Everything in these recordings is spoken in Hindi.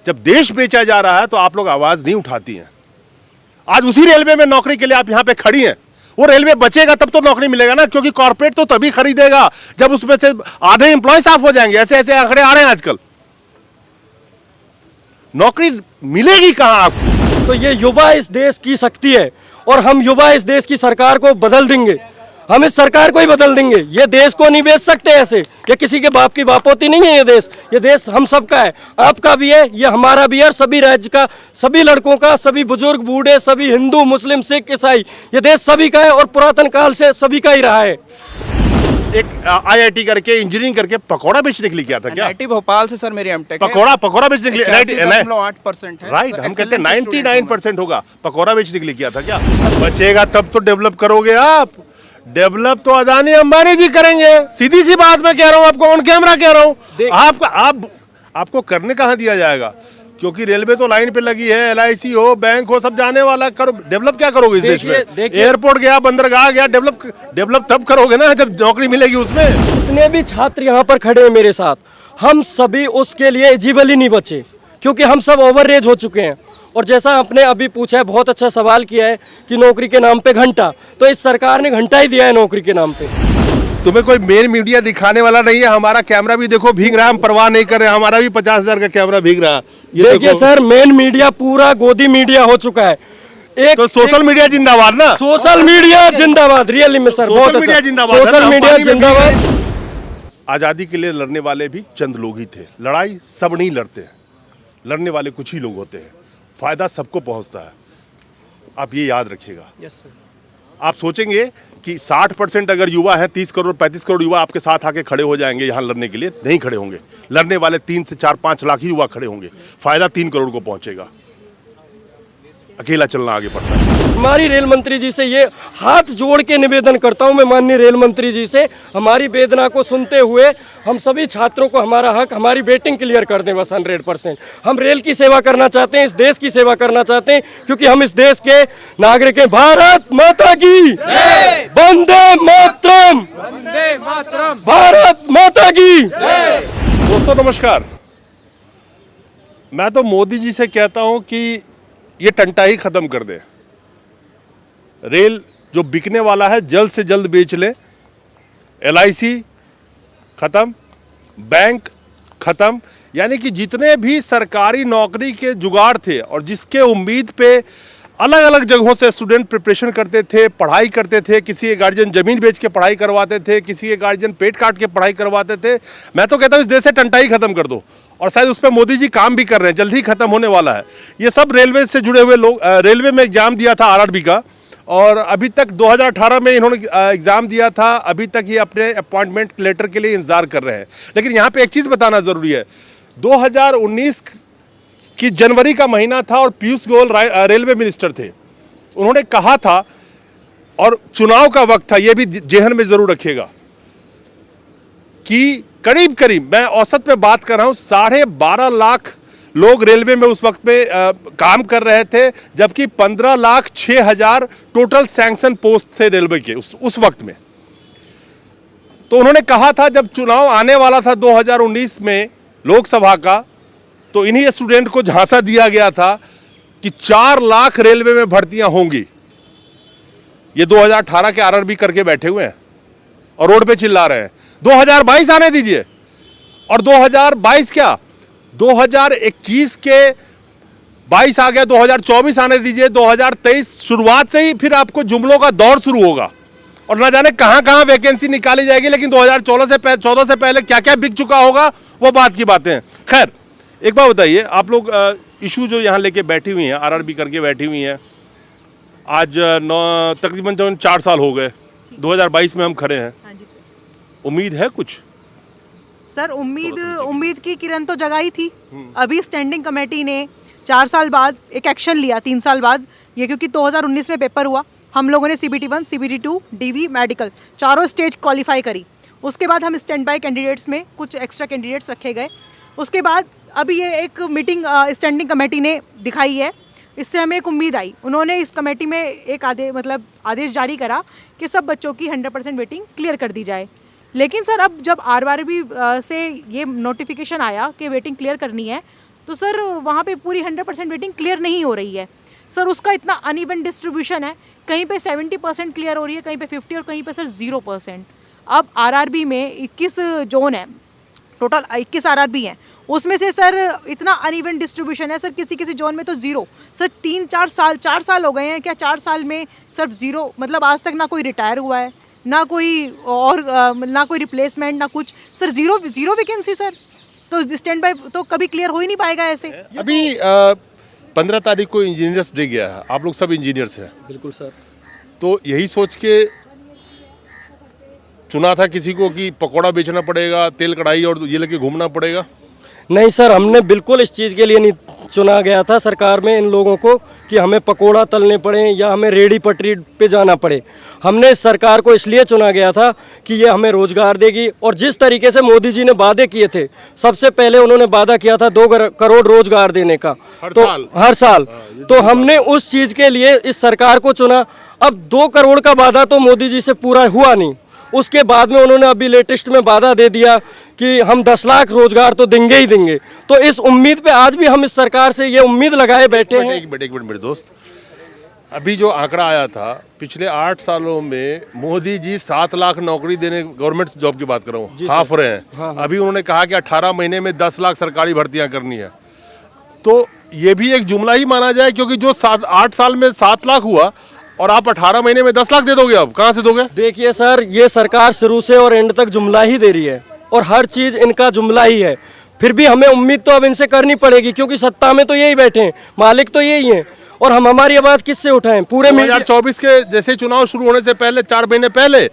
जब देश बेचा जा रहा है तो आप लोग आवाज नहीं उठाती हैं। आज उसी रेलवे में नौकरी के लिए आप यहां पे खड़ी हैं। वो रेलवे बचेगा तब तो नौकरी मिलेगा ना, क्योंकि कॉर्पोरेट तो तभी खरीदेगा जब उसमें से आधे एम्प्लॉय साफ हो जाएंगे। ऐसे ऐसे आंकड़े आ रहे हैं आजकल। नौकरी मिलेगी कहां आपको? तो ये युवा इस देश की शक्ति है और हम युवा इस देश की सरकार को बदल देंगे। हम इस सरकार को ही बदल देंगे। ये देश को नहीं बेच सकते ऐसे। ये किसी के बाप की बापोती नहीं है। ये देश हम सबका है, आपका भी है, ये हमारा भी है, और सभी राज्य का, सभी लड़कों का, सभी बुजुर्ग बूढ़े, सभी हिंदू मुस्लिम सिख ईसाई, ये देश सभी का है और पुरातन काल से सभी का ही रहा है। एक IIT करके इंजीनियरिंग करके पकौड़ा बेचने के लिए किया था क्या? IIT भोपाल से सर मेरी एमटेक पकौड़ा बेचने के लिए 81.8% है। राइट, हम कहते हैं 99% होगा। पकौड़ा बेचने के लिए किया था क्या? बचेगा तब तो डेवलप करोगे आप। डेवलप तो अदानी अंबानी जी करेंगे। सीधी सी बात मैं कह रहा हूं आपको, ऑन कैमरा कह रहा हूं। आपको करने कहां दिया जाएगा? क्योंकि रेलवे तो लाइन पे लगी है, LIC हो, बैंक हो, सब जाने वाला। करो, डेवलप क्या करोगे इस देश में? एयरपोर्ट गया, बंदरगाह गया, डेवलप तब करोगे ना जब नौकरी मिलेगी उसमें। जितने भी छात्र यहाँ पर खड़े हैं मेरे साथ, हम सभी उसके लिए एलिजिबल ही नहीं बचे, क्योंकि हम सब ओवरएज हो चुके हैं। और जैसा आपने अभी पूछा है, बहुत अच्छा सवाल किया है कि नौकरी के नाम पे घंटा, तो इस सरकार ने घंटा ही दिया है नौकरी के नाम पे। तुम्हें कोई मेन मीडिया दिखाने वाला नहीं है। हमारा कैमरा भी देखो भीग रहा है, हम परवाह नहीं कर रहे। हमारा भी 50,000 का कैमरा भीग रहा है। ये देखिए सर, मेन मीडिया पूरा गोदी मीडिया हो चुका है। तो सोशल मीडिया जिंदाबाद ना। सोशल मीडिया जिंदाबाद, रियली में सर, बहुत मीडिया अच्छा। जिंदाबाद, सोशल मीडिया जिंदाबाद। आजादी के लिए लड़ने वाले भी चंद लोग ही थे। लड़ाई सब नहीं लड़ते हैं, लड़ने वाले कुछ ही लोग होते हैं। फायदा सबको पहुंचता है, आप ये याद रखिएगा। Yes sir. आप सोचेंगे कि 60% अगर युवा है, 30 करोड़ 35 करोड़ युवा आपके साथ आके खड़े हो जाएंगे यहाँ लड़ने के लिए, नहीं खड़े होंगे। लड़ने वाले 3 से 4-5 लाख ही युवा खड़े होंगे। फायदा 3 करोड़ को पहुंचेगा। अकेला चलना आगे पड़ता है। हमारी रेल मंत्री जी से ये हाथ जोड़ के निवेदन करता हूं मैं, माननीय रेल मंत्री जी से, हमारी वेदना को सुनते हुए हम सभी छात्रों को हमारा हक, हमारी वेटिंग क्लियर कर दें बस 100%। हम रेल की सेवा करना चाहते हैं, इस देश की सेवा करना चाहते हैं, क्योंकि हम इस देश के नागरिक हैं। भारत माता की जय, वंदे मातरम, वंदे मातरम, भारत माता की जय। दोस्तों नमस्कार। मैं तो मोदी जी से कहता हूं कि ये टंटा ही खत्म कर दे। रेल जो बिकने वाला है जल्द से जल्द बेच ले। LIC खत्म, बैंक खत्म, यानी कि जितने भी सरकारी नौकरी के जुगाड़ थे और जिसके उम्मीद पे अलग अलग जगहों से स्टूडेंट प्रिपरेशन करते थे, पढ़ाई करते थे। किसी के गार्जियन जमीन बेच के पढ़ाई करवाते थे, किसी के गार्जियन पेट काट के पढ़ाई करवाते थे। मैं तो कहता हूँ इस देश से टंटा ही खत्म कर दो, और शायद उस पर मोदी जी काम भी कर रहे हैं, जल्द ही खत्म होने वाला है। ये सब रेलवे से जुड़े हुए लोग। रेलवे में एग्जाम दिया था RRB का, और अभी तक 2018 में इन्होंने एग्जाम दिया था। अभी तक ये अपने अपॉइंटमेंट लेटर के लिए इंतजार कर रहे हैं। लेकिन यहाँ पे एक चीज़ बताना ज़रूरी है, 2019 की जनवरी का महीना था और पीयूष गोयल रेलवे मिनिस्टर थे। उन्होंने कहा था, और चुनाव का वक्त था, ये भी जेहन में ज़रूर रखिएगा, कि करीब करीब, मैं औसत पे बात कर रहा हूँ, 12.5 लाख लोग रेलवे में उस वक्त में काम कर रहे थे, जबकि 15,06,000 टोटल सैंक्शन पोस्ट थे रेलवे के उस वक्त में। तो उन्होंने कहा था जब चुनाव आने वाला था 2019 में लोकसभा का, तो इन्हीं स्टूडेंट को झांसा दिया गया था कि 4 लाख रेलवे में भर्तियां होंगी। ये 2018 के RRB करके बैठे हुए हैं और रोड पे चिल्ला रहे हैं 2022 आने दीजिए। और 2022 क्या, 2021 के 22 आ गया, 2024 आने दीजिए। 2023 शुरुआत से ही फिर आपको जुमलों का दौर शुरू होगा, और ना जाने कहां कहां वैकेंसी निकाली जाएगी। लेकिन 2014 से पहले क्या क्या बिक चुका होगा, वो बात की बातें हैं। खैर, एक बात बताइए, आप लोग इशू जो यहाँ लेके बैठी हुई हैं, RRB करके बैठी हुई हैं, आज तकरीबन 4 साल हो गए, 2022 में हम खड़े हैं। हाँ जी सर। उम्मीद है कुछ? सर उम्मीद की किरण तो जगाई थी। अभी स्टैंडिंग कमेटी ने 4 साल बाद एक एक्शन लिया, 3 साल बाद ये, क्योंकि 2019 में पेपर हुआ, हम लोगों ने CBT 1, CBT 2, DV, मेडिकल चारों स्टेज क्वालिफाई करी। उसके बाद हम स्टैंड बाय कैंडिडेट्स में कुछ एक्स्ट्रा कैंडिडेट्स रखे गए। उसके बाद अभी ये एक मीटिंग स्टैंडिंग कमेटी ने दिखाई है, इससे हमें एक उम्मीद आई। उन्होंने इस कमेटी में एक आदेश जारी करा कि सब बच्चों की 100% वेटिंग क्लियर कर दी जाए। लेकिन सर अब जब RRB से ये नोटिफिकेशन आया कि वेटिंग क्लियर करनी है, तो तो सर वहाँ पे पूरी 100% वेटिंग क्लियर नहीं हो रही है सर, उसका इतना अनइवन डिस्ट्रीब्यूशन है, कहीं पे 70% क्लियर हो रही है, कहीं पे 50 और कहीं पे सर 0%। अब आरआरबी में 21 जोन है, टोटल 21 आरआरबी हैं, उसमें से सर इतना अनइवन डिस्ट्रीब्यूशन है सर, किसी किसी जोन में तो 0 सर। 4 साल हो गए हैं क्या, 4 साल में सिर्फ 0, मतलब आज तक ना कोई रिटायर हुआ है, ना कोई और ना कोई रिप्लेसमेंट, ना कुछ सर, 0 वैकेंसी सर। तो स्टैंड बाय तो कभी क्लियर हो ही नहीं पाएगा ऐसे। अभी 15 तारीख को इंजीनियर्स डे गया है, आप लोग सब इंजीनियर्स हैं, बिल्कुल सर। तो यही सोच के चुना था किसी को कि पकौड़ा बेचना पड़ेगा, तेल कढ़ाई और ये लेके घूमना पड़ेगा? नहीं सर, हमने बिल्कुल इस चीज़ के लिए नहीं चुना गया था सरकार में इन लोगों को कि हमें पकोड़ा तलने पड़े या हमें रेडी पटरी पे जाना पड़े। हमने इस सरकार को इसलिए चुना गया था कि ये हमें रोजगार देगी, और जिस तरीके से मोदी जी ने वादे किए थे, सबसे पहले उन्होंने वादा किया था 2 करोड़ रोजगार देने का हर साल। तो हमने उस चीज़ के लिए इस सरकार को चुना। अब 2 करोड़ का वादा तो मोदी जी से पूरा हुआ नहीं, उसके बाद में उन्होंने अभी लेटेस्ट में वादा दे दिया कि हम 10 लाख रोजगार तो देंगे ही देंगे। तो इस उम्मीद पे आज भी हम इस सरकार से ये उम्मीद लगाए बैठे हैं। एक मिनट मेरे दोस्त, अभी जो आंकड़ा आया था पिछले 8 सालों में मोदी जी 7 लाख नौकरी देने, गवर्नमेंट जॉब की बात कर रहा हूँ, हाफ रहे हैं। हाँ। अभी उन्होंने कहा कि 18 महीने में 10 लाख सरकारी भर्तियां करनी है, तो ये भी एक जुमला ही माना जाए, क्योंकि जो 8 साल में 7 लाख हुआ और आप 18 महीने में 10 लाख दे दोगे, अब कहाँ से दोगे? देखिए सर, ये सरकार शुरू से और एंड तक जुमला ही दे रही है, और हर चीज़ इनका जुमला ही है। फिर भी हमें उम्मीद तो अब इनसे करनी पड़ेगी, क्योंकि सत्ता में तो यही बैठे हैं, मालिक तो यही हैं, और हम हमारी आवाज़ किससे उठाएं? पूरे 2024 के जैसे चुनाव शुरू होने से पहले 4 महीने पहले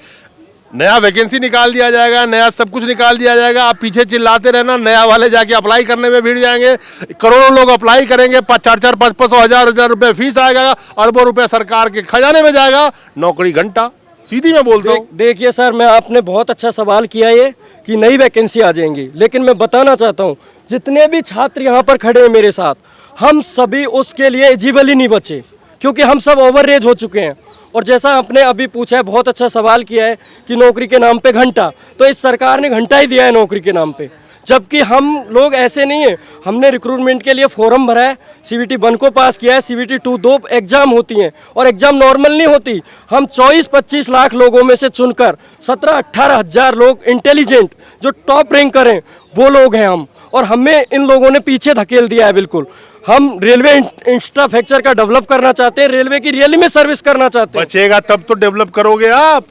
नया वैकेंसी निकाल दिया जाएगा, नया सब कुछ निकाल दिया जाएगा। आप पीछे चिल्लाते रहना, नया वाले जाके अप्लाई करने में भीड़ जाएंगे, करोड़ों लोग अप्लाई करेंगे, 4-4, 500, 1000 रुपए फीस आएगा, अरबों रुपए सरकार के खजाने में जाएगा, नौकरी घंटा। सीधी मैं बोलता हूँ। देखिए सर, मैं आपने बहुत अच्छा सवाल किया ये कि नई वैकेंसी आ जाएंगी, लेकिन मैं बताना चाहता हूँ जितने भी छात्र यहाँ पर खड़े हैं मेरे साथ, हम सभी उसके लिए एलिजिबल ही नहीं बचे, क्योंकि हम सब ओवरएज हो चुके हैं। और जैसा आपने अभी पूछा है, बहुत अच्छा सवाल किया है कि नौकरी के नाम पे घंटा, तो इस सरकार ने घंटा ही दिया है नौकरी के नाम पे, जबकि हम लोग ऐसे नहीं है। हमने रिक्रूटमेंट के लिए फॉर्म भरा है, CBT 1 को पास किया है, CBT 2 2 एग्जाम होती हैं, और एग्जाम नॉर्मल नहीं होती। हम 24-25 लाख लोगों में से चुनकर 17-18 हज़ार लोग इंटेलिजेंट जो टॉप रैंक करें वो लोग हैं हम, और हमें इन लोगों ने पीछे धकेल दिया है बिल्कुल। हम रेलवे इंफ्रास्ट्रक्चर का डेवलप करना चाहते हैं, रेलवे की रियली में सर्विस करना चाहते हैं। बचेगा तब तो डेवलप करोगे आप,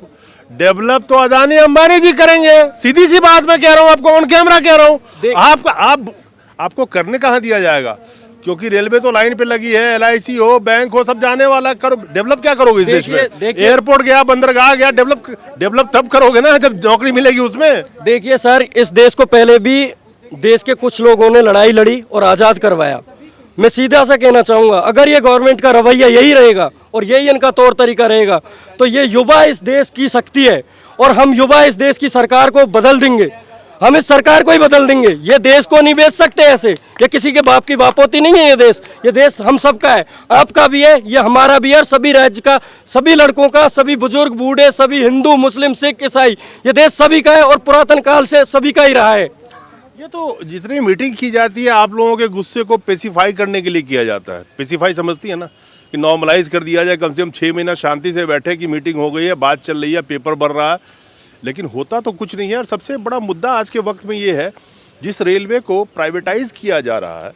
डेवलप तो अदानी अंबानी जी करेंगे, सीधी सी बात मैं कह रहा हूं आपको, ऑन कैमरा कह रहा हूं। आपको करने कहां दिया जाएगा, क्योंकि रेलवे तो लाइन पे लगी है, LIC हो, बैंक हो, सब जाने वाला। करो, डेवलप क्या करोगे इस देश में? एयरपोर्ट गया, बंदरगाह गया, डेवलप तब करोगे ना जब नौकरी मिलेगी उसमें। देखिए सर, इस देश को पहले भी देश के कुछ लोगों ने लड़ाई लड़ी और आज़ाद करवाया। मैं सीधा सा कहना चाहूँगा, अगर ये गवर्नमेंट का रवैया यही रहेगा और यही इनका तौर तरीका रहेगा, तो ये युवा इस देश की शक्ति है, और हम युवा इस देश की सरकार को बदल देंगे। हम इस सरकार को ही बदल देंगे। ये देश को नहीं बेच सकते ऐसे, ये किसी के बाप की बापोती नहीं है। ये देश हम सबका है, आपका भी है, ये हमारा भी है, और सभी राज्य का, सभी लड़कों का, सभी बुजुर्ग बूढ़े, सभी हिंदू मुस्लिम सिख ईसाई, ये देश सभी का है और पुरातन काल से सभी का ही रहा है। ये तो जितनी मीटिंग की जाती है आप लोगों के गुस्से को पेसिफाई करने के लिए किया जाता है। पेसिफाई समझती है ना, कि नॉर्मलाइज कर दिया जाए, कम से कम 6 महीना शांति से बैठे कि मीटिंग हो गई है, बात चल रही है, पेपर बढ़ रहा है, लेकिन होता तो कुछ नहीं है। और सबसे बड़ा मुद्दा आज के वक्त में ये है, जिस रेलवे को प्राइवेटाइज किया जा रहा है,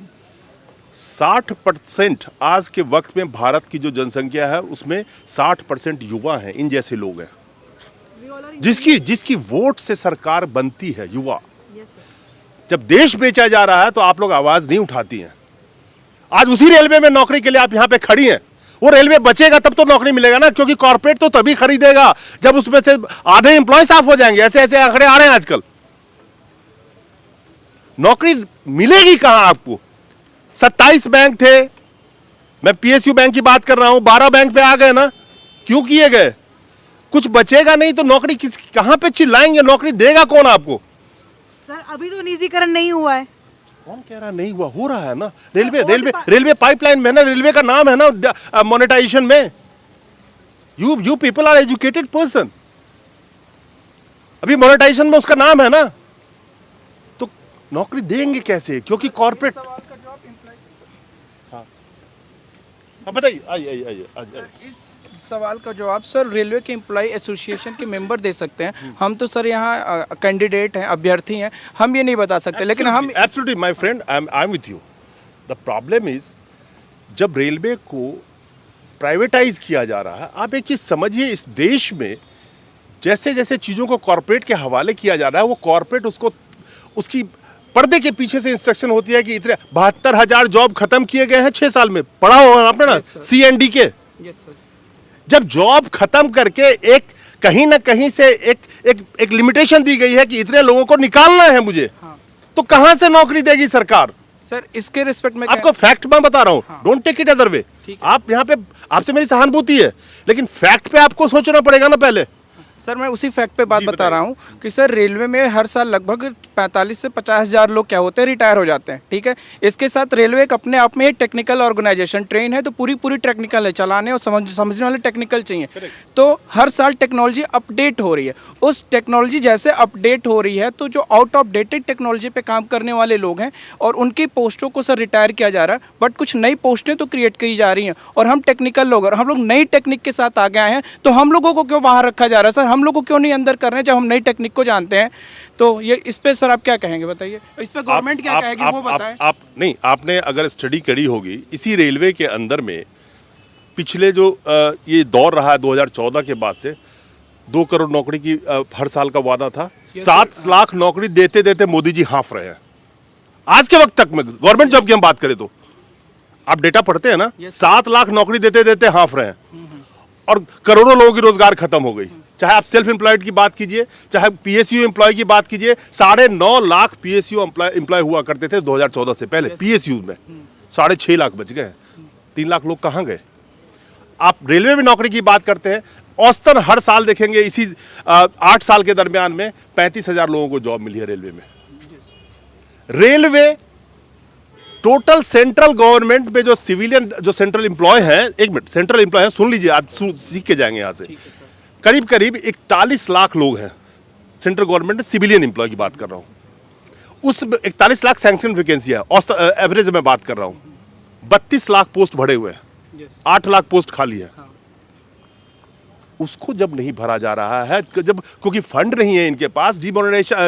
60% आज के वक्त में भारत की जो जनसंख्या है उसमें 60% युवा हैं, इन जैसे लोग हैं जिसकी वोट से सरकार बनती है, युवा। जब देश बेचा जा रहा है तो आप लोग आवाज नहीं उठाती हैं। आज उसी रेलवे में नौकरी के लिए आप यहां पे खड़ी हैं। वो रेलवे बचेगा तब तो नौकरी मिलेगा ना, क्योंकि कॉर्पोरेट तो तभी खरीदेगा जब उसमें से आधे एम्प्लॉय साफ हो जाएंगे। ऐसे ऐसे आंकड़े आ रहे हैं आजकल। नौकरी मिलेगी कहां आपको? 27 बैंक थे, मैं PSU बैंक की बात कर रहा हूं, 12 बैंक पे आ गए ना। क्यों किए गए? कुछ बचेगा नहीं तो नौकरी कहां पे चिल्लाएंगे? नौकरी देगा कौन आपको? सर अभी तो निजीकरण नहीं हुआ है। कौन कह रहा नहीं हुआ? हो रहा है ना। रेलवे पाइपलाइन में ना, रेलवे का नाम है ना मोनेटाइजेशन में। You people are educated person, अभी मोनेटाइजेशन में उसका नाम है ना, तो नौकरी देंगे कैसे? क्योंकि कॉर्पोरेट हाँ बताइए, आइए आइए आइए आइए। इस सवाल का जवाब सर रेलवे के एम्प्लॉय एसोसिएशन के मेंबर दे सकते हैं। हम तो सर यहाँ कैंडिडेट हैं, अभ्यर्थी हैं, हम ये नहीं बता सकते। लेकिन हम absolutely my friend, I am with you. The problem is जब रेलवे को प्राइवेटाइज किया जा रहा है, आप एक चीज समझिए, इस देश में जैसे जैसे चीजों को कॉर्पोरेट के हवाले किया जा रहा है, वो कॉर्पोरेट उसको उसकी पर्दे के पीछे से इंस्ट्रक्शन होती है कि इतने 72,000 जॉब खत्म किए गए हैं 6 साल में। पढ़ा होगा आपने ना, CND के। Yes sir. जब जॉब खत्म करके एक कहीं ना कहीं से एक लिमिटेशन दी गई है कि इतने लोगों को निकालना है मुझे, तो कहां से नौकरी देगी सरकार? सर इसके रिस्पेक्ट में आपको फैक्ट मैं बता रहा हूं, don't take it other way. आप यहाँ पे, आपसे मेरी सहानुभूति है, लेकिन फैक्ट पे आपको सोचना पड़ेगा ना पहले। सर मैं उसी फैक्ट पे बात बता रहा हूँ कि सर रेलवे में हर साल लगभग 45 से 50,000 लोग क्या होते हैं, रिटायर हो जाते हैं। ठीक है, इसके साथ रेलवे एक अपने आप में एक टेक्निकल ऑर्गेनाइजेशन, ट्रेन है तो पूरी टेक्निकल है, चलाने और समझने वाले टेक्निकल चाहिए। तो हर साल टेक्नोलॉजी अपडेट हो रही है। उस टेक्नोलॉजी जैसे अपडेट हो रही है तो जो आउट ऑफ डेटेड टेक्नोलॉजी पे काम करने वाले लोग हैं और उनकी पोस्टों को सर रिटायर किया जा रहा है, बट कुछ नई पोस्टें तो क्रिएट की जा रही हैं। और हम टेक्निकल लोग, और हम लोग नई टेक्निक के साथ आगे आए हैं, तो हम लोगों को क्यों बाहर रखा जा रहा है सर? हम लोग को क्यों नहीं अंदर कर रहे हैं जब हम नई टेक्निक को जानते हैं? तो ये इस पे सर आप क्या कहेंगे, बताइए। इस पे गवर्नमेंट क्या कहेगी वो बताएं। आप नहीं, आपने अगर स्टडी करी होगी इसी रेलवे के अंदर में, पिछले जो ये दौर रहा है 2014 के बाद से 2 करोड़ नौकरी की हर साल का वादा था, 7 लाख नौकरी देते देते मोदी जी हाँफ रहे हैं आज के वक्त तक में। गवर्नमेंट जॉब की हम बात करें तो आप डेटा पढ़ते हैं ना, 7 लाख नौकरी देते देते हाँफ रहे हैं और करोड़ों लोगों की रोजगार खत्म हो गई। चाहे आप सेल्फ एम्प्लॉयड की बात कीजिए, चाहे PSU एम्प्लॉय की बात कीजिए, 9.5 लाख PSU एम्प्लॉय हुआ करते थे 2014 से पहले। PSU में 6.5 लाख बच गए, 3 लाख लोग कहाँ गए? आप रेलवे में नौकरी की बात करते हैं, औसतन हर साल देखेंगे इसी 8 साल के दरमियान में 35,000 लोगों को जॉब मिली है रेलवे में। रेलवे टोटल सेंट्रल गवर्नमेंट में जो सिविलियन, जो सेंट्रल एम्प्लॉय है, एक मिनट, सेंट्रल एम्प्लॉय है, सुन लीजिए, आप सीख के जाएंगे यहाँ से। करीब करीब 41 लाख लोग हैं सेंट्रल गवर्नमेंट में, सिविलियन एम्प्लॉय की बात कर रहा हूं। उस 41 लाख सैंक्शन वैकेंसी है, एवरेज में बात कर रहा हूं। 32 लाख पोस्ट भरे हुए हैं, 8 लाख पोस्ट खाली है। उसको जब नहीं भरा जा रहा है, जब क्योंकि फंड नहीं है इनके पास,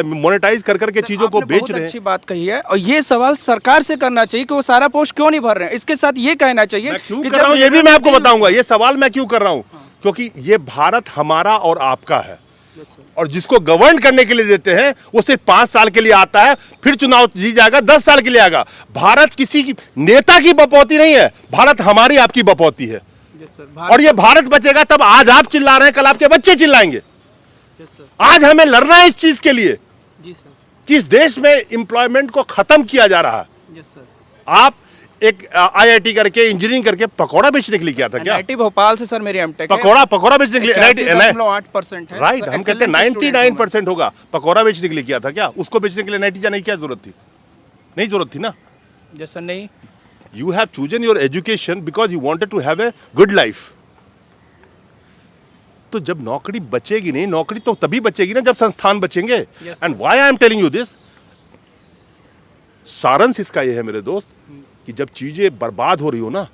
मोनेटाइज कर करके चीजों को बेच रहे हैं। अच्छी बात कही है, और ये सवाल सरकार से करना चाहिए कि वो सारा पोस्ट क्यों नहीं भर रहे हैं। इसके साथ ये कहना चाहिए मैं क्यों कर रहा हूं, ये भी मैं आपको बताऊंगा। ये सवाल मैं क्यों कर रहा हूं, क्योंकि ये भारत हमारा और आपका है, और जिसको गवर्न करने के लिए देते हैं वो सिर्फ 5 साल के लिए आता है, फिर चुनाव जीत जाएगा, 10 साल के लिए आएगा। भारत किसी की नेता की बपौती नहीं है, भारत हमारी आपकी बपौती है। और ये भारत बचेगा तब, आज आप चिल्ला रहे हैं, कल आपके बच्चे चिल्लाएंगे। आज हमें लड़ना है इस चीज के लिए कि इस देश में एम्प्लॉयमेंट को खत्म किया जा रहा है। आप एक IIT करके, इंजीनियरिंग करके पकौड़ा बेचने के लिए किया था क्या? IIT भोपाल से सर मेरी एमटेक है। पकौड़ा बेचने के लिए 8% है। राइट, हम कहते हैं 99% होगा। पकौड़ा बेचने के लिए किया था क्या? उसको बेचने के लिए NIT जाने की क्या जरूरत थी? नहीं जरूरत थी ना। जैसा नहीं, You have chosen your education because you wanted to have a good life. तो जब नौकरी बचेगी नहीं, नौकरी तो तभी बचेगी ना जब संस्थान बचेंगे। And why I am telling you this, सारांश इसका ये है मेरे दोस्त, कि जब चीजें बर्बाद हो रही हो ना,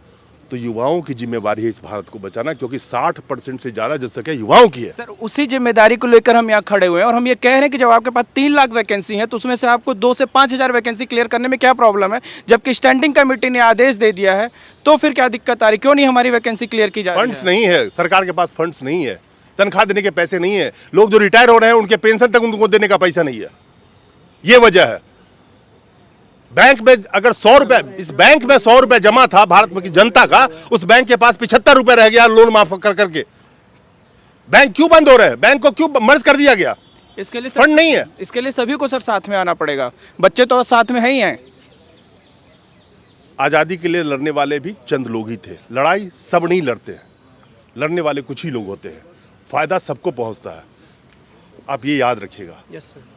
तो युवाओं की जिम्मेवारी है इस भारत को बचाना, क्योंकि 60% से ज्यादा जनसंख्या युवाओं की है। सर उसी जिम्मेदारी को लेकर हम यहाँ खड़े हुए हैं, और हम ये कह रहे हैं कि जब आपके पास 3 लाख वैकेंसी है तो उसमें से आपको 2 से 5,000 वैकेंसी क्लियर करने में क्या प्रॉब्लम है? जबकि स्टैंडिंग कमेटी ने आदेश दे दिया है, तो फिर क्या दिक्कत आ रही? क्यों नहीं हमारी वैकेंसी क्लियर की जा रही है? फंड्स नहीं है, सरकार के पास फंड्स नहीं है, तनख्वाह देने के पैसे नहीं है, लोग जो रिटायर हो रहे हैं उनके पेंशन तक उनको देने का पैसा नहीं है। ये वजह है। बैंक में अगर 100 रुपए, इस बैंक में 100 रुपए जमा था भारत की जनता का, उस बैंक के पास 75 रुपए रह गया लोन माफ कर करके। बैंक क्यों बंद हो रहे हैं? बैंक को क्यों मर्ज कर दिया गया? इसके लिए फंड नहीं है। इसके लिए सभी को सर साथ में आना पड़ेगा, बच्चे तो साथ में है ही हैं। आजादी के लिए लड़ने वाले भी चंद लोग ही थे, लड़ाई सब नहीं लड़ते हैं, लड़ने वाले कुछ ही लोग होते हैं, फायदा सबको पहुंचता है। आप ये याद रखिएगा। Yes sir.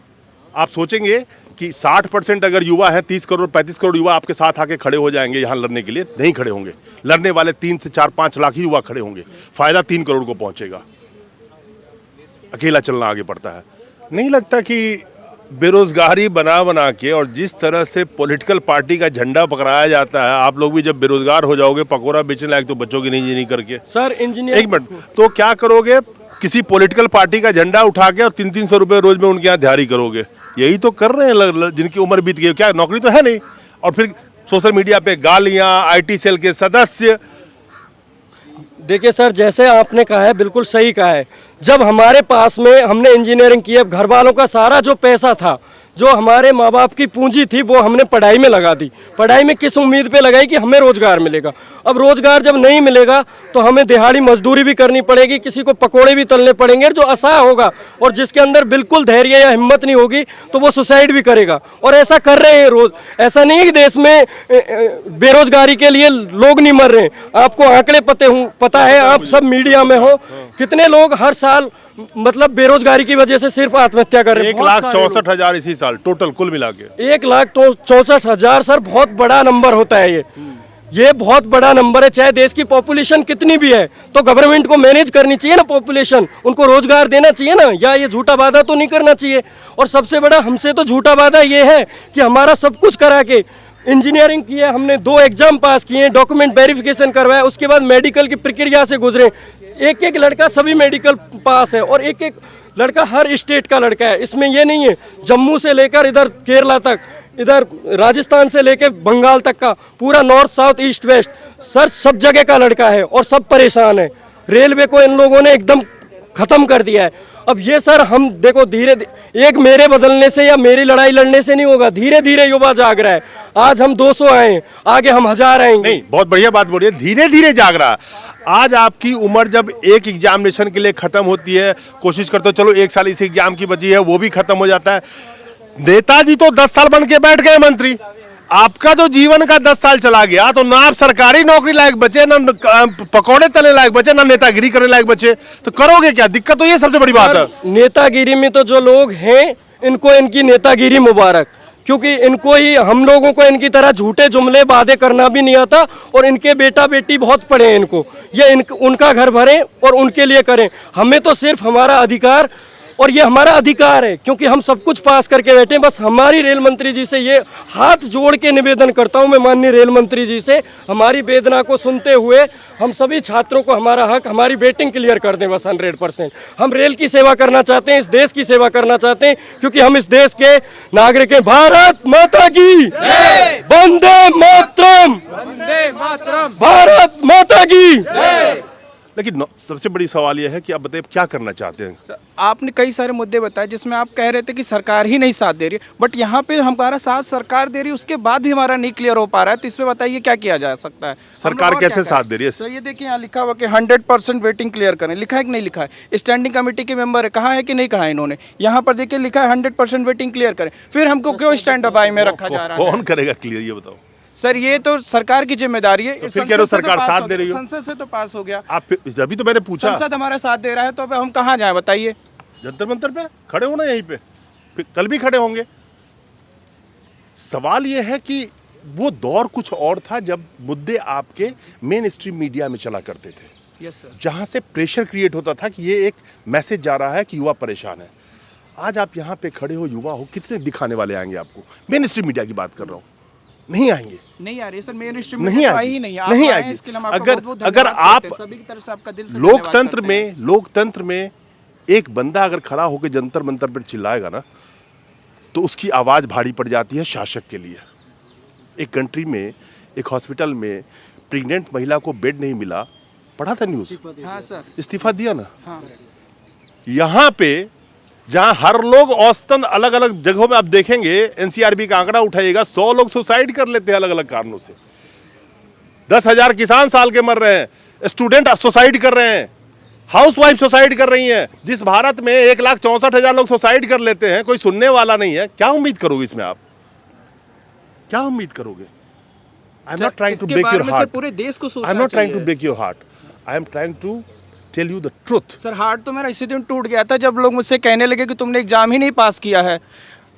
आप सोचेंगे कि 60% अगर युवा है, 30 करोड़ 35 करोड़ युवा आपके साथ आके खड़े हो जाएंगे यहाँ लड़ने के लिए, नहीं खड़े होंगे। लड़ने वाले 3 से 4-5 लाख ही युवा खड़े होंगे, फायदा 3 करोड़ को पहुंचेगा। अकेला चलना आगे पड़ता है। नहीं लगता कि बेरोजगारी बना बना के और जिस तरह से पॉलिटिकल पार्टी का झंडा पकड़ाया जाता है, आप लोग भी जब बेरोजगार हो जाओगे, पकौड़ा बेचने लायक तो बच्चों की नहीं करके। सर इंजीनियर, एक मिनट, तो क्या करोगे? किसी पॉलिटिकल पार्टी का झंडा उठा के और 300-300 रुपए रोज में उनके यहाँ दिहाड़ी करोगे। यही तो कर रहे हैं जिनकी उम्र बीत गई, क्या नौकरी तो है नहीं, और फिर सोशल मीडिया पे गालियां, IT सेल के सदस्य। देखिए सर, जैसे आपने कहा है बिल्कुल सही कहा है। जब हमारे पास में हमने इंजीनियरिंग की, अब घर वालों का सारा जो पैसा था, जो हमारे माँ बाप की पूंजी थी, वो हमने पढ़ाई में लगा दी। पढ़ाई में किस उम्मीद पे लगाई कि हमें रोजगार मिलेगा। अब रोजगार जब नहीं मिलेगा तो हमें दिहाड़ी मजदूरी भी करनी पड़ेगी, किसी को पकोड़े भी तलने पड़ेंगे। जो असहाय होगा और जिसके अंदर बिल्कुल धैर्य या हिम्मत नहीं होगी तो वो सुसाइड भी करेगा, और ऐसा कर रहे हैं रोज। ऐसा नहीं है कि देश में बेरोजगारी के लिए लोग नहीं मर रहे हैं। आपको आंकड़े पता है, आप सब मीडिया में हो, कितने लोग हर साल मतलब बेरोजगारी की वजह से सिर्फ आत्महत्या कर रहे हैं। 1,64,000 इसी साल टोटल कुल मिला के। 1,64,000 सर बहुत बड़ा नंबर होता है ये बहुत बड़ा नंबर है। चाहे देश की पॉपुलेशन कितनी भी है, तो गवर्नमेंट को मैनेज करनी चाहिए ना पॉपुलेशन, उनको रोजगार देना चाहिए ना, या ये झूठा वादा तो नहीं करना चाहिए। और सबसे बड़ा हमसे तो झूठा वादा ये है कि हमारा सब कुछ करा के इंजीनियरिंग की है, हमने 2 एग्जाम पास किए, डॉक्यूमेंट वेरिफिकेशन करवाया, उसके बाद मेडिकल की प्रक्रिया से गुजरे। एक लड़का सभी मेडिकल पास है, और एक लड़का हर स्टेट का लड़का है। इसमें ये नहीं है जम्मू से लेकर इधर केरला तक, इधर राजस्थान से लेकर बंगाल तक का, पूरा north south east west sir सब जगह का लड़का है, और सब परेशान है। रेलवे को इन लोगों ने एकदम खत्म कर दिया है। अब ये सर हम देखो, धीरे एक मेरे बदलने से या मेरी लड़ाई लड़ने से नहीं होगा, धीरे धीरे युवा जाग रहा है। आज हम 200 आए, आगे हम 1000 आएंगे। नहीं, बहुत बढ़िया बात बोलिए, धीरे धीरे जाग रहा। आज आपकी उम्र जब एक एग्जामिनेशन के लिए खत्म होती है, कोशिश करते हो चलो 1 साल इस एग्जाम की बची है, वो भी खत्म हो जाता है। नेताजी तो 10 साल बन के बैठ गए मंत्री। आपका तो जीवन का 10 साल चला गया, तो ना आप सरकारी नौकरी लायक बचे, ना पकौड़े तले लायक बचे, ना नेतागिरी करने लायक बचे, तो करोगे क्या? दिक्कत तो ये सबसे बड़ी बात है। नेतागिरी में तो जो लोग हैं, इनको इनकी नेतागिरी मुबारक, क्योंकि इनको ही, हम लोगों को इनकी तरह झूठे जुमले वादे करना भी नहीं आता, और इनके बेटा बेटी बहुत पढ़े हैं, इनको ये उनका घर भरें और उनके लिए करें। हमें तो सिर्फ हमारा अधिकार, और ये हमारा अधिकार है क्योंकि हम सब कुछ पास करके बैठे हैं। बस हमारी रेल मंत्री जी से ये हाथ जोड़ के निवेदन करता हूं मैं, माननीय रेल मंत्री जी से, हमारी वेदना को सुनते हुए हम सभी छात्रों को हमारा हक, हमारी वेटिंग क्लियर कर दें बस 100%। हम रेल की सेवा करना चाहते हैं, इस देश की सेवा करना चाहते हैं, क्योंकि हम इस देश के नागरिक हैं। भारत माता की जय, वंदे मातरम, भारत माता की जय। लेकिन सबसे बड़ी सवाल यह है कि आप बताइए क्या करना चाहते हैं? आपने कई सारे मुद्दे बताए जिसमें आप कह रहे थे कि सरकार ही नहीं साथ दे रही है, बट यहाँ पे हमारा साथ सरकार दे रही है, उसके बाद भी हमारा नहीं क्लियर हो पा रहा है। तो इसमें बताइए क्या किया जा सकता है? सरकार कैसे साथ दे रही है? सर ये देखिए, यहाँ लिखा हुआ कि 100% वेटिंग क्लियर करें, लिखा है कि नहीं लिखा है? स्टैंडिंग कमेटी के मेंबर है, कहा है कि नहीं कहा है इन्होंने? यहाँ पर देखिए लिखा है 100% वेटिंग क्लियर करें, फिर हमको क्यों स्टैंड बाय में रखा जा रहा है? कौन करेगा क्लियर, ये बताओ सर। ये तो सरकार की जिम्मेदारी है। तो फिर कह रहे हो सरकार साथ दे रही हो? संसद से तो पास हो गया। आप अभी तो मैंने पूछा, संसद हमारा साथ दे रहा है, तो अब हम कहाँ जाएं बताइए? जंतर मंतर पे खड़े हो ना, यहीं पे फिर कल भी खड़े होंगे। सवाल यह है कि वो दौर कुछ और था जब मुद्दे आपके मेन स्ट्रीम मीडिया में चला करते थे। Yes sir. जहां से प्रेशर क्रिएट होता था कि ये एक मैसेज जा रहा है कि युवा परेशान है। आज आप यहाँ पे खड़े हो, युवा हो, कितने दिखाने वाले आएंगे आपको? मेन स्ट्रीम मीडिया की बात कर रहा हूँ, नहीं आएंगे, नहीं आ रही सर, मेन स्ट्रीम में नहीं तो आई आएगी, ही नहीं, नहीं आएगी। अगर आप सभी की तरफ से आपका दिल से लोकतंत्र में एक बंदा अगर खड़ा होकर जंतर मंतर पर चिल्लाएगा ना, तो उसकी आवाज भारी पड़ जाती है शासक के लिए। एक कंट्री में, एक हॉस्पिटल में प्रेग्नेंट महिला को बेड नहीं मिला, पढ़ा था न्यूज? हाँ सर, इस्तीफा दिया ना। हाँ। यहाँ पे जहां हर लोग औसतन अलग अलग जगहों में आप देखेंगे, एनसीआरबी का आंकड़ा उठाइएगा, 100 लोग सुसाइड कर लेते हैं अलग अलग कारणों से। 10,000 किसान साल के मर रहे हैं, स्टूडेंट सुसाइड कर रहे हैं, हाउसवाइफ सुसाइड कर रही हैं। जिस भारत में 1,64,000 लोग सुसाइड कर लेते हैं, कोई सुनने वाला नहीं है। क्या उम्मीद करोगे इसमें आप? क्या उम्मीद करोगे? I am not trying to break your heart, पूरे देश को सोचना I am not trying to चाहिए। Break your heart, I am trying to tell you the truth. Sir heart तो मेरा इसी दिन टूट गया था जब लोग मुझसे कहने लगे कि तुमने एग्जाम ही नहीं पास किया है।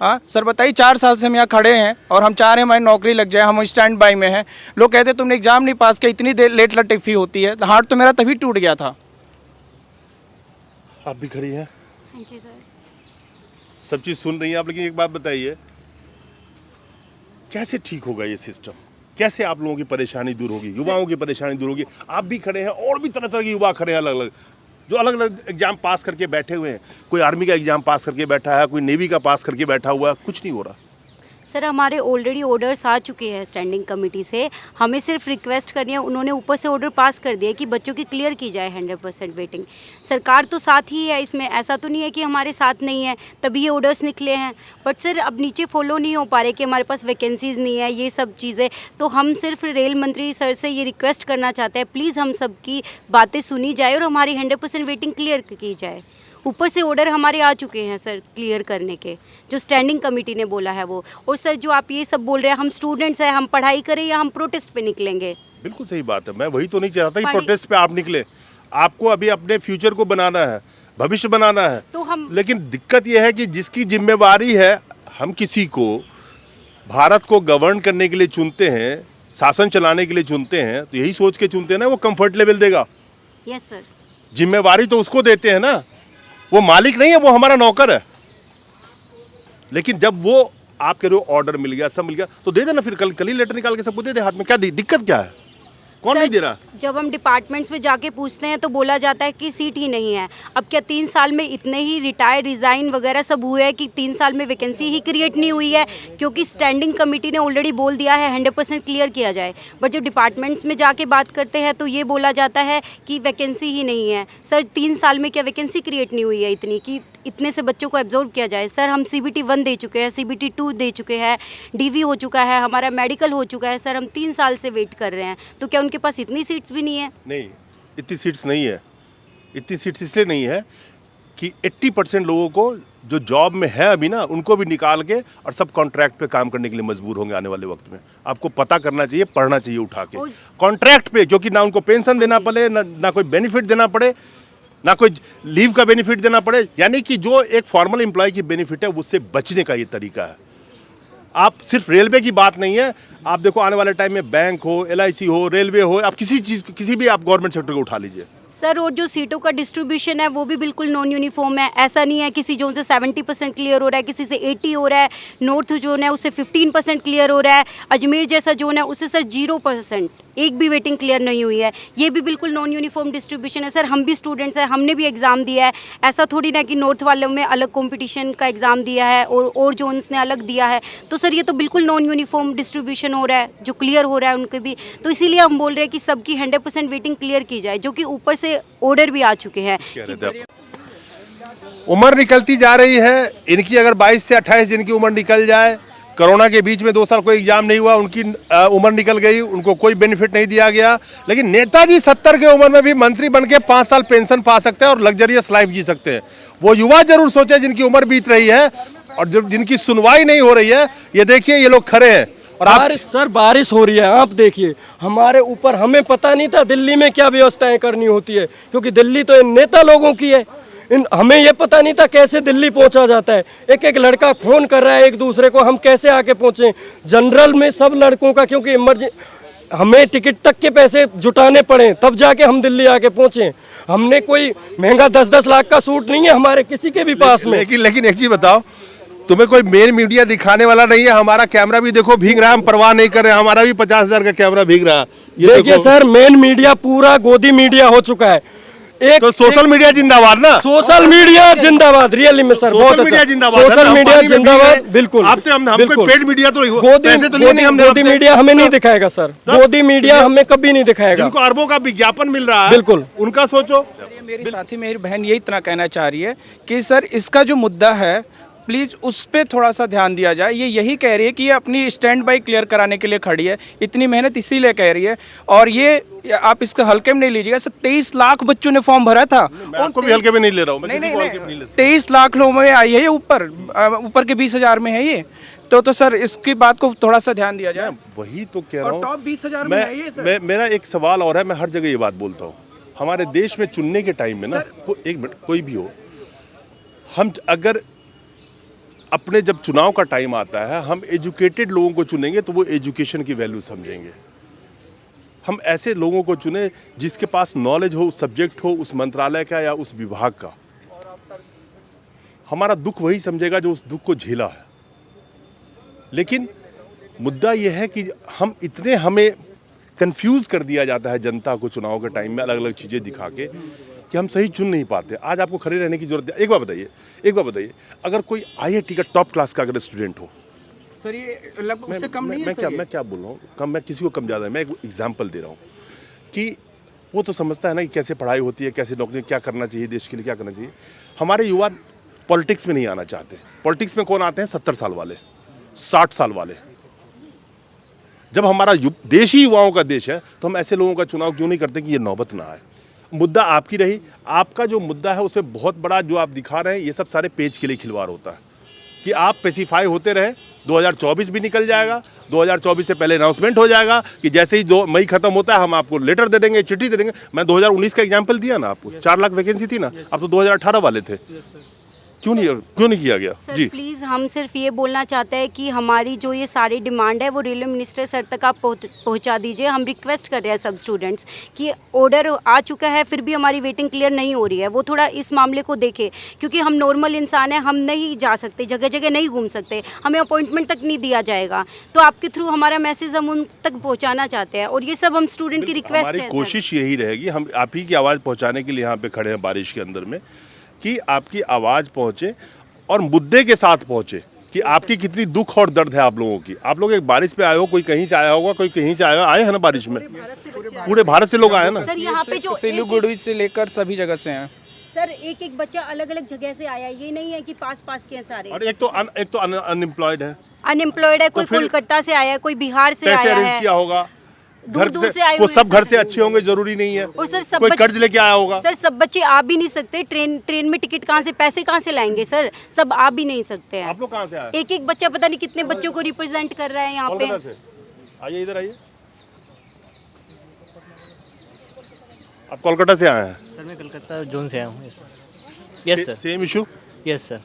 हाँ सर बताइए, 4 साल से हम यहाँ खड़े हैं और हम चाह रहे हैं हमारी नौकरी लग जाए, हम स्टैंड बाई में हैं। लोग कहते हैं तुमने एग्जाम नहीं पास किया, इतनी देर लेट लटीफी होती है। हार्ट तो मेरा तभी टूट गया था। आप भी खड़ी हैं? हाँ जी सर। सब चीज़ सुन रही हैं आप, लेकिन एक बात बताइए, कैसे ठीक होगा ये सिस्टम? कैसे आप लोगों की परेशानी दूर होगी, युवाओं की परेशानी दूर होगी? आप भी खड़े हैं और भी तरह तरह के युवा खड़े हैं, अलग अलग, जो अलग अलग एग्जाम पास करके बैठे हुए हैं। कोई आर्मी का एग्जाम पास करके बैठा है, कोई नेवी का पास करके बैठा हुआ है, कुछ नहीं हो रहा। सर हमारे ऑलरेडी ऑर्डर्स आ चुके हैं स्टैंडिंग कमेटी से, हमें सिर्फ रिक्वेस्ट करनी है, उन्होंने ऊपर से ऑर्डर पास कर दिया कि बच्चों की क्लियर की जाए 100% वेटिंग। सरकार तो साथ ही है इसमें, ऐसा तो नहीं है कि हमारे साथ नहीं है, तभी ये ऑर्डर्स निकले हैं। बट सर अब नीचे फॉलो नहीं हो पा रहे कि हमारे पास वैकेंसीज़ नहीं है, ये सब चीज़ें। तो हम सिर्फ रेल मंत्री सर से ये रिक्वेस्ट करना चाहते हैं, प्लीज़ हम सब की बातें सुनी जाए और हमारी 100% वेटिंग क्लियर की जाए। ऊपर से ऑर्डर हमारे आ चुके हैं सर क्लियर करने के, जो स्टैंडिंग कमेटी ने बोला है वो। और सर जो आप ये सब बोल रहे हैं, हम स्टूडेंट्स हैं, हम पढ़ाई करें या हम प्रोटेस्ट पे निकलेंगे? बिल्कुल सही बात है, मैं वही तो नहीं चाहता कि प्रोटेस्ट पे आप निकले। आपको अभी अपने फ्यूचर को बनाना है, भविष्य बनाना है। तो हम, लेकिन दिक्कत यह है कि जिसकी जिम्मेवारी है, हम किसी को भारत को गवर्न करने के लिए चुनते हैं, शासन चलाने के लिए चुनते हैं, तो यही सोच के चुनते हैं ना वो कंफर्ट लेवल देगा। Yes sir. जिम्मेवारी तो उसको देते हैं ना, वो मालिक नहीं है, वो हमारा नौकर है। लेकिन जब वो आप कह रहे हो ऑर्डर मिल गया, सब मिल गया, तो दे देना फिर, कल ही लेटर निकाल के सबको दे दे हाथ में। क्या दिक्कत क्या है? कौन नहीं दे रहा? जब हम डिपार्टमेंट्स में जाके पूछते हैं तो बोला जाता है कि सीट ही नहीं है। अब क्या 3 साल में इतने ही रिटायर, रिज़ाइन वगैरह सब हुए हैं कि 3 साल में वैकेंसी ही क्रिएट नहीं हुई है? क्योंकि स्टैंडिंग कमेटी ने ऑलरेडी बोल दिया है 100% क्लियर किया जाए, बट जब डिपार्टमेंट्स में जाके बात करते हैं तो ये बोला जाता है कि वैकेंसी ही नहीं है। सर 3 साल में क्या वैकेंसी क्रिएट नहीं हुई है इतनी कि इतने से बच्चों को एब्जॉर्ब किया जाए? सर हम CBT 1 दे चुके हैं, CBT 2 दे चुके हैं, DV हो चुका है, हमारा मेडिकल हो चुका है। सर हम 3 साल से वेट कर रहे हैं, तो क्या उनके पास इतनी सीट्स भी नहीं है? नहीं, इतनी सीट्स नहीं है। इतनी सीट्स इसलिए नहीं है कि 80% लोगों को जो जॉब में है अभी ना, उनको भी निकाल के और सब कॉन्ट्रैक्ट पे काम करने के लिए मजबूर होंगे आने वाले वक्त में। आपको पता करना चाहिए, पढ़ना चाहिए उठा के कॉन्ट्रैक्ट पे, क्योंकि ना उनको पेंशन देना पड़े, ना कोई बेनिफिट देना पड़े, ना कोई लीव का बेनिफिट देना पड़े। यानी कि जो एक फॉर्मल एम्प्लॉय की बेनिफिट है, उससे बचने का ये तरीका है। आप सिर्फ रेलवे की बात नहीं है, आप देखो आने वाले टाइम में बैंक हो, LIC हो, रेलवे हो, आप किसी भी आप गवर्नमेंट सेक्टर को उठा लीजिए सर। और जो सीटों का डिस्ट्रीब्यूशन है वो भी बिल्कुल नॉन यूनिफॉर्म है। ऐसा नहीं है किसी जोन से 70% क्लियर हो रहा है, किसी से 80 हो रहा है, नॉर्थ जोन है उससे 15% क्लियर हो रहा है, अजमेर जैसा जोन है उससे सर 0%, एक भी वेटिंग क्लियर नहीं हुई है। ये भी बिल्कुल नॉन यूनिफॉर्म डिस्ट्रीब्यूशन है। सर हम भी स्टूडेंट्स हैं, हमने भी एग्ज़ाम दिया है। ऐसा थोड़ी ना कि नॉर्थ वालों में अलग कॉम्पिटिशन का एग्ज़ाम दिया है और जोन्स ने अलग दिया है। तो सर ये तो बिल्कुल नॉन यूनिफॉर्म डिस्ट्रीब्यूशन हो रहा है, जो क्लियर हो रहा है उनके भी। तो इसीलिए हम बोल रहे हैं कि सबकी 100% वेटिंग क्लियर की जाए, जो कि ऊपर से ऑर्डर भी आ चुके हैं। उम्र निकलती जा रही है इनकी, अगर 22 से 28 दिन की उम्र निकल जाए, कोरोना के बीच में 2 साल कोई एग्जाम नहीं हुआ, उनकी उम्र निकल गई, उनको कोई बेनिफिट नहीं दिया गया। लेकिन नेताजी 70 की उम्र में भी मंत्री बन के 5 साल पेंशन पा सकते हैं और लग्जरियस लाइफ जी सकते हैं। वो युवा जरूर सोचे जिनकी उम्र बीत रही है और जिनकी सुनवाई नहीं हो रही है। ये देखिए ये लोग खड़े हैं और बारिश सर, बारिश हो रही है, आप देखिए हमारे ऊपर। हमें पता नहीं था दिल्ली में क्या व्यवस्थाएं करनी होती है, क्योंकि दिल्ली तो इन नेता लोगों की है। हमें ये पता नहीं था कैसे दिल्ली पहुंचा जाता है। एक एक लड़का फोन कर रहा है एक दूसरे को, हम कैसे आके पहुंचे? जनरल में सब लड़कों का, क्योंकि हमें टिकट तक के पैसे जुटाने पड़े तब जाके हम दिल्ली आके पहुंचे। हमने कोई महंगा 10-10 लाख का सूट नहीं है हमारे किसी के भी पास में। लेकिन एक चीज बताओ, तुम्हें कोई मेन मीडिया दिखाने वाला नहीं है। हमारा कैमरा भी देखो भीग रहा है, हम परवाह नहीं कर रहे, हमारा भी 50,000 का कैमरा भीग रहा है। ये देखिए सर, मेन मीडिया पूरा गोदी मीडिया हो चुका है। तो सोशल मीडिया जिंदाबाद ना, सोशल मीडिया जिंदाबाद, रियली में सर बहुत मीडिया अच्छा। जिंदाबाद, सोशल मीडिया जिंदाबाद, बिल्कुल। आपसे हम कोई पेड मीडिया तो गोदी मीडिया हमें नहीं दिखाएगा सर, गोदी मीडिया हमें कभी नहीं दिखाएगा। जिनको अरबों का विज्ञापन मिल रहा है, बिल्कुल उनका सोचो। मेरी साथी, मेरी बहन ये इतना कहना चाह रही है कि सर इसका जो मुद्दा है प्लीज़ उस पर थोड़ा सा ध्यान दिया जाए। ये यही कह रही है कि ये अपनी स्टैंड बाई क्लियर कराने के लिए खड़ी है, इतनी मेहनत इसीलिए कह रही है। और ये आप इसको हल्के में नहीं लीजिएगा सर। 23 लाख बच्चों ने फॉर्म भरा था, मैं आपको भी हल्के में नहीं ले रहा हूँ, मैं किसी को हल्के में नहीं लेता। 23 लाख लोगों में आई है ये, ऊपर के 20,000 में है ये। तो सर इसकी बात को थोड़ा सा ध्यान दिया जाए। वही तो कह रहा हूँ, टॉप 20,000 में है ये सर। मेरा एक सवाल और है, मैं हर जगह ये बात बोलता हूँ। हमारे देश में चुनने के टाइम में ना, एक मिनट, कोई भी हो, हम अगर अपने जब चुनाव का टाइम आता है, हम एजुकेटेड लोगों को चुनेंगे तो वो एजुकेशन की वैल्यू समझेंगे। हम ऐसे लोगों को चुने जिसके पास नॉलेज हो, उस सब्जेक्ट हो, उस मंत्रालय का या उस विभाग का। हमारा दुख वही समझेगा जो उस दुख को झेला है। लेकिन मुद्दा यह है कि हमें कंफ्यूज कर दिया जाता है जनता को चुनाव के टाइम में अलग अलग चीज़ें दिखा के कि हम सही चुन नहीं पाते। आज आपको खड़े रहने की जरूरत है। एक बार बताइए, अगर कोई IIT का टॉप क्लास का अगर स्टूडेंट हो, सर ये लगभग उससे कम नहीं है सर ये? मैं क्या बोल रहा हूँ, कम मैं किसी को कम ज़्यादा, मैं एक एग्जाम्पल दे रहा हूँ कि वो तो समझता है ना कि कैसे पढ़ाई होती है, कैसे नौकरी, क्या करना चाहिए देश के लिए, क्या करना चाहिए। हमारे युवा पॉलिटिक्स में नहीं आना चाहते। पॉलिटिक्स में कौन आते हैं? 70 साल वाले, 60 साल वाले। जब हमारा देश ही युवाओं का देश है तो हम ऐसे लोगों का चुनाव क्यों नहीं करते कि ये नौबत ना आए। मुद्दा आपकी रही, आपका जो मुद्दा है उसमें बहुत बड़ा जो आप दिखा रहे हैं, ये सब सारे पेज के लिए खिलवाड़ होता है कि आप पेसिफाई होते रहे। 2024 भी निकल जाएगा, 2024 से पहले अनाउंसमेंट हो जाएगा कि जैसे ही 2 मई खत्म होता है हम आपको लेटर दे देंगे, चिट्ठी दे देंगे। मैं 2019 का एग्जाम्पल दिया ना आपको, 4 लाख वैकेंसी थी ना, अब तो 2018 वाले थे। क्यों नहीं किया गया? सर जी प्लीज़, हम सिर्फ ये बोलना चाहते हैं कि हमारी जो ये सारी डिमांड है वो रेलवे मिनिस्टर सर तक आप पहुंचा दीजिए। हम रिक्वेस्ट कर रहे हैं सब स्टूडेंट्स कि ऑर्डर आ चुका है फिर भी हमारी वेटिंग क्लियर नहीं हो रही है, वो थोड़ा इस मामले को देखें, क्योंकि हम नॉर्मल इंसान हैं, हम नहीं जा सकते, जगह जगह नहीं घूम सकते, हमें अपॉइंटमेंट तक नहीं दिया जाएगा। तो आपके थ्रू हमारा मैसेज हम उन तक पहुँचाना चाहते हैं और ये सब हम स्टूडेंट की रिक्वेस्ट हमारी है। कोशिश यही रहेगी, हम आप ही की आवाज़ पहुंचाने के लिए यहाँ पे खड़े हैं बारिश के अंदर में, कि आपकी आवाज़ पहुंचे और मुद्दे के साथ पहुंचे कि आपकी कितनी दुख और दर्द है आप लोगों की। आप लोग एक बारिश पे आए हो, कोई कहीं से आया होगा, कोई कहीं से आया, आए हैं ना बारिश में, पूरे भारत से लोग आए हैं ना। सर यहाँ पे जो सिलीगुड़ी से लेकर सभी जगह से हैं सर एक बच्चा अलग अलग जगह से आया है, ये नहीं है कि पास के हैं सारे। और एक तो अनएम्प्लॉयड है, अनएम्प्लॉयड है, कोई फिर कोलकाता से आया है, कोई बिहार से पैसे आया अरेंज है, किया होगा, घर दूर से आए वो हुए सब हैं घर से अच्छे होंगे जरूरी नहीं है, और सर सब कोई कर्ज लेके आया होगा। सर सब बच्चे आ भी नहीं सकते, ट्रेन में टिकट कहाँ से, पैसे कहाँ से लाएंगे सर, सब आ भी नहीं सकते हैं। आप लोग कहाँ से आए? एक बच्चा पता नहीं कितने बच्चों को रिप्रेजेंट कर रहा है यहाँ पे। कोलकाता से। आइए इधर आइए, आप कोलकाता से आए हैं? सर मैं कलकत्ता जोन से आया हूँ। Yes sir. Same issue? Yes sir.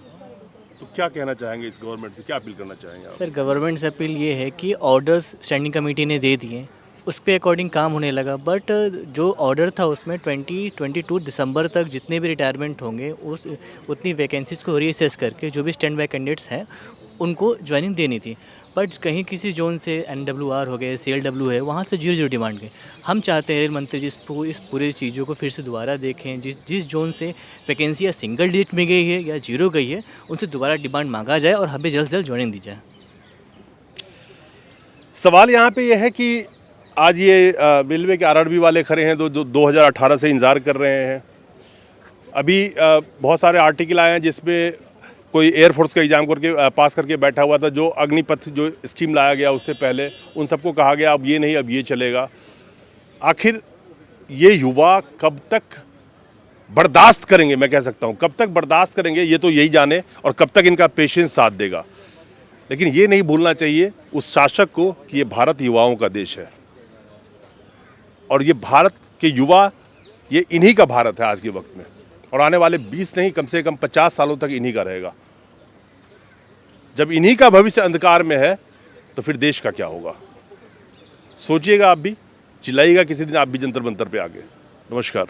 तो क्या कहना चाहेंगे इस गवर्नमेंट से, क्या अपील करना चाहेंगे आप? सर गवर्नमेंट से अपील ये है कि ऑर्डर्स स्टैंडिंग कमेटी ने दे दिए, उस पे अकॉर्डिंग काम होने लगा, बट जो ऑर्डर था उसमें 2022 दिसंबर तक जितने भी रिटायरमेंट होंगे उतनी वैकेंसीज़ को रीअसेस करके जो भी स्टैंड बाय कैंडिडेट्स हैं उनको ज्वाइनिंग देनी थी। बट कहीं किसी जोन से NWR हो गए, CLW है, वहाँ से 0 डिमांड गए। हम चाहते हैं रेल मंत्री जी इस पूरी चीज़ों को फिर से दोबारा देखें, जिस जोन से वैकेंसी या सिंगल डिजिट में गई है या 0 गई है उनसे दोबारा डिमांड मांगा जाए और हमें जल्द से जल्द ज्वाइनिंग दी जाए। सवाल यहाँ पे यह है कि आज ये रेलवे के RRB वाले खड़े हैं, जो 2018 से इंतज़ार कर रहे हैं। अभी बहुत सारे आर्टिकल आए हैं जिसमें कोई एयरफोर्स का एग्ज़ाम करके पास करके बैठा हुआ था, जो अग्निपथ जो स्कीम लाया गया उससे पहले उन सबको कहा गया अब ये नहीं, अब ये चलेगा। आखिर ये युवा कब तक बर्दाश्त करेंगे, मैं कह सकता हूँ कब तक बर्दाश्त करेंगे ये तो यही जाने, और कब तक इनका पेशेंस साथ देगा। लेकिन ये नहीं भूलना चाहिए उस शासक को कि ये भारत युवाओं का देश है और ये भारत के युवा, ये इन्हीं का भारत है आज के वक्त में, और आने वाले 20 नहीं कम से कम 50 सालों तक इन्हीं का रहेगा। जब इन्हीं का भविष्य अंधकार में है तो फिर देश का क्या होगा? सोचिएगा आप भी, चिल्लाइएगा किसी दिन आप भी जंतर मंतर पे आके। नमस्कार।